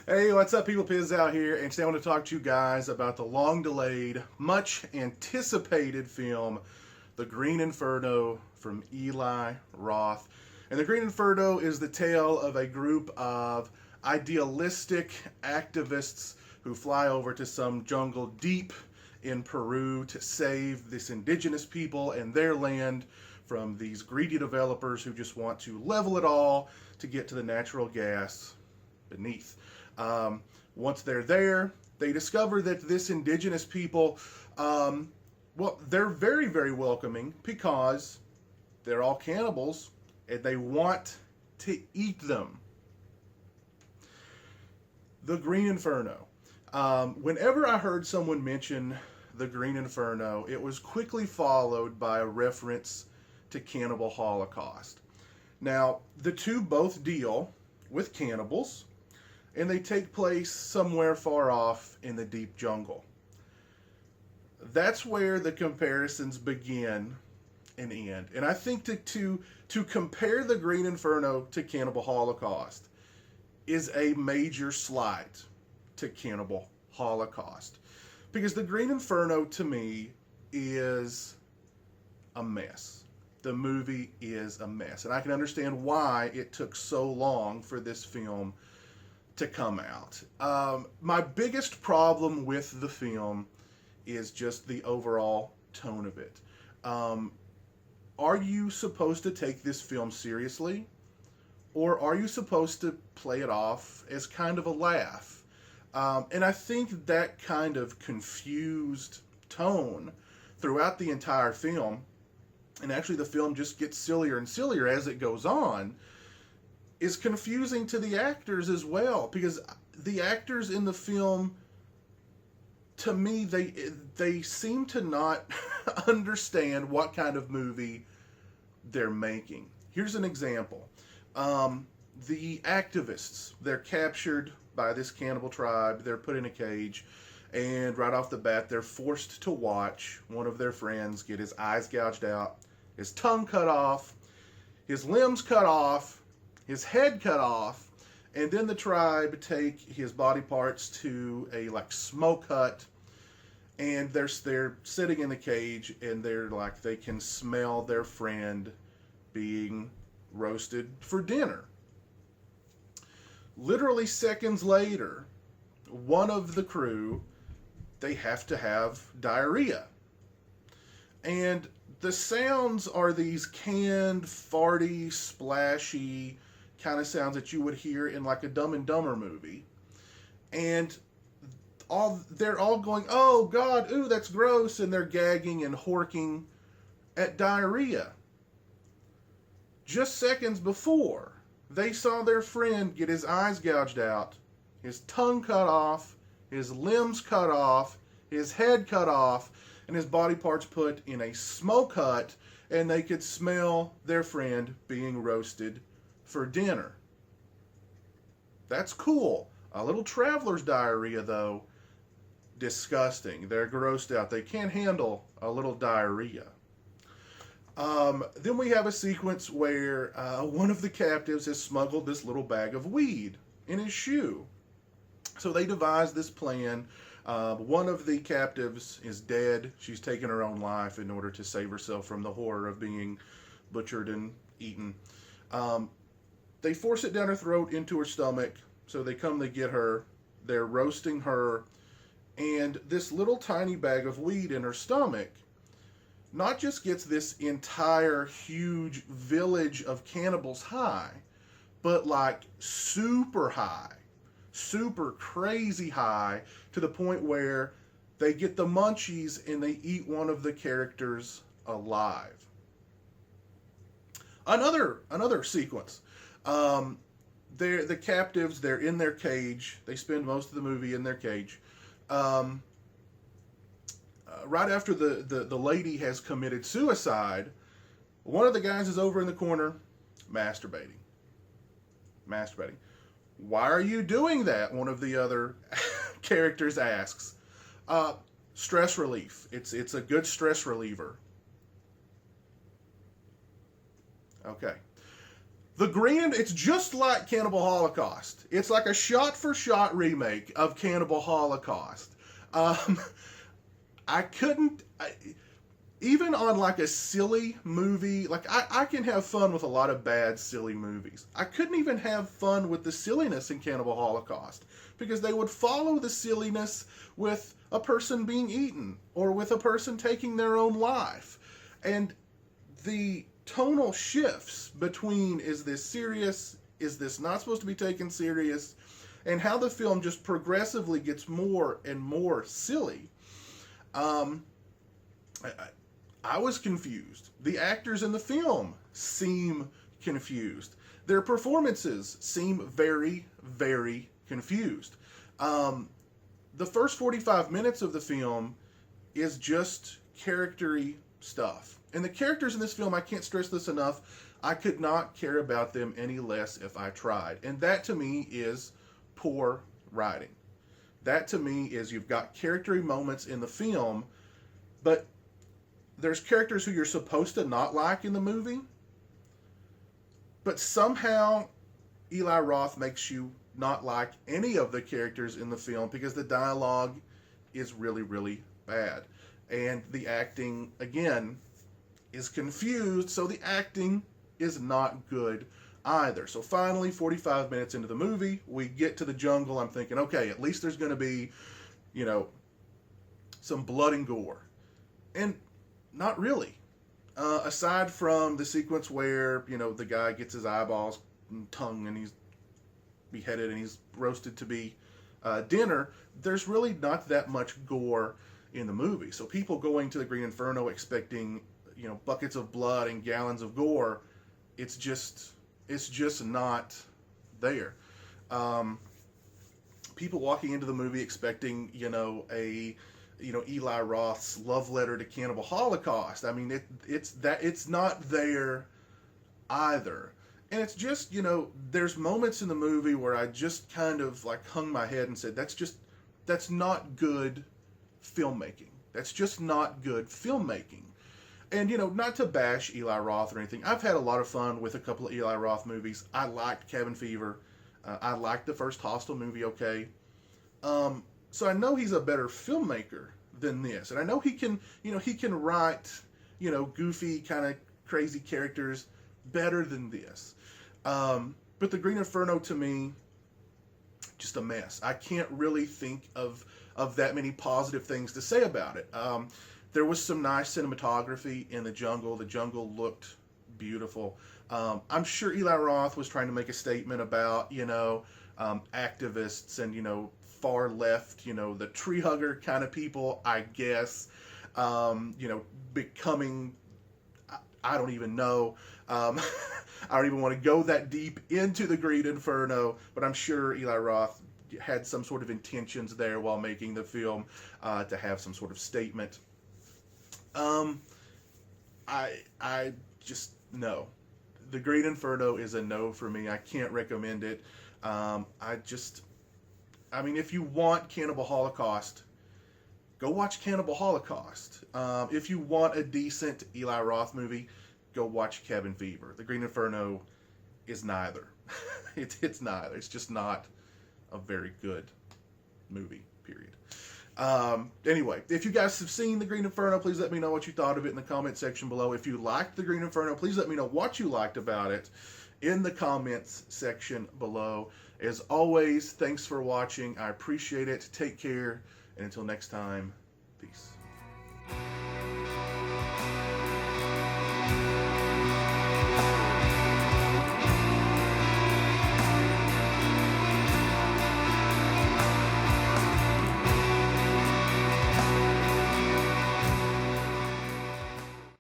Hey, what's up, people? Piz out here, and today I want to talk to you guys about the long-delayed, much-anticipated film, The Green Inferno from Eli Roth. And The Green Inferno is the tale of a group of idealistic activists who fly over to some jungle deep in Peru to save this indigenous people and their land from these greedy developers who just want to level it all to get to the natural gas beneath. Once they're there, they discover that this indigenous people, they're very, very welcoming because they're all cannibals and they want to eat them. The Green Inferno. Whenever I heard someone mention the Green Inferno, it was quickly followed by a reference to Cannibal Holocaust. Now, the two both deal with cannibals, and they take place somewhere far off in the deep jungle. That's where the comparisons begin and end. And I think to compare the Green Inferno to Cannibal Holocaust is a major slight to Cannibal Holocaust. Because the Green Inferno, to me, is a mess. The movie is a mess. And I can understand why it took so long for this film to come out. My biggest problem with the film is just the overall tone of it. Are you supposed to take this film seriously? Or are you supposed to play it off as kind of a laugh? And I think that kind of confused tone throughout the entire film, and actually the film just gets sillier and sillier as it goes on, is confusing to the actors as well, because the actors in the film, to me, they seem to not understand what kind of movie they're making. Here's an example. The activists, they're captured by this cannibal tribe, they're put in a cage, and right off the bat, they're forced to watch one of their friends get his eyes gouged out, his tongue cut off, his limbs cut off, his head cut off, and then the tribe take his body parts to a smoke hut, and they're sitting in the cage, and they can smell their friend being roasted for dinner. Literally seconds later, one of the crew, they have to have diarrhea. And the sounds are these canned, farty, splashy kind of sounds that you would hear in a Dumb and Dumber movie. And they're all going, "Oh God, ooh, that's gross," and they're gagging and horking at diarrhea. Just seconds before, they saw their friend get his eyes gouged out, his tongue cut off, his limbs cut off, his head cut off, and his body parts put in a smoke hut, and they could smell their friend being roasted for dinner. That's cool. A little traveler's diarrhea, though, disgusting. They're grossed out. They can't handle a little diarrhea. Then we have a sequence where one of the captives has smuggled this little bag of weed in his shoe. So they devise this plan. One of the captives is dead. She's taken her own life in order to save herself from the horror of being butchered and eaten. They force it down her throat into her stomach. So they come to get her. They're roasting her. And this little tiny bag of weed in her stomach not just gets this entire huge village of cannibals high, but super high, super crazy high, to the point where they get the munchies and they eat one of the characters alive. Another sequence. The captives, they're in their cage. They spend most of the movie in their cage. Right after the lady has committed suicide, one of the guys is over in the corner masturbating. Why are you doing that? One of the other characters asks. Stress relief. It's a good stress reliever. Okay. It's just like Cannibal Holocaust. It's like a shot-for-shot remake of Cannibal Holocaust. Um, I couldn't... even on like a silly movie, like I can have fun with a lot of bad, silly movies. I couldn't even have fun with the silliness in Cannibal Holocaust because they would follow the silliness with a person being eaten or with a person taking their own life. And the tonal shifts between is this serious, is this not supposed to be taken serious, and how the film just progressively gets more and more silly. I was confused. The actors in the film seem confused. Their performances seem very, very confused. The first 45 minutes of the film is just charactery stuff. And the characters in this film, I can't stress this enough, I could not care about them any less if I tried. And that to me is poor writing. That to me is you've got charactery moments in the film, but there's characters who you're supposed to not like in the movie, but somehow Eli Roth makes you not like any of the characters in the film because the dialogue is really, really bad. And the acting, again, is confused, so the acting is not good either. So finally, 45 minutes into the movie, we get to the jungle. I'm thinking, okay, at least there's going to be, some blood and gore. And not really. Aside from the sequence where, the guy gets his eyeballs and tongue and he's beheaded and he's roasted to be dinner, there's really not that much gore in the movie. So people going to the Green Inferno expecting, buckets of blood and gallons of gore, it's just not there. People walking into the movie expecting, Eli Roth's love letter to Cannibal Holocaust. I mean, it's not there either. And it's just, there's moments in the movie where I just kind of like hung my head and said, that's not good filmmaking. That's just not good filmmaking. And, not to bash Eli Roth or anything. I've had a lot of fun with a couple of Eli Roth movies. I liked Cabin Fever. I liked the first Hostel movie, okay. So I know he's a better filmmaker than this. And I know he can write, goofy, kind of crazy characters better than this. But the Green Inferno, to me, just a mess. I can't really think of that many positive things to say about it. There was some nice cinematography in the jungle. The jungle looked beautiful. I'm sure Eli Roth was trying to make a statement about, activists and, far left, the tree hugger kind of people, I guess, becoming, I don't even know. I don't even want to go that deep into the Green Inferno, but I'm sure Eli Roth had some sort of intentions there while making the film to have some sort of statement. I just, no. The Green Inferno is a no for me. I can't recommend it. If you want Cannibal Holocaust, go watch Cannibal Holocaust. If you want a decent Eli Roth movie, go watch Cabin Fever. The Green Inferno is neither. It's neither. It's just not a very good movie, period. Anyway, if you guys have seen The Green Inferno, please let me know what you thought of it in the comment section below. If you liked The Green Inferno, please let me know what you liked about it in the comments section below. As always, thanks for watching. I appreciate it. Take care, and until next time, peace.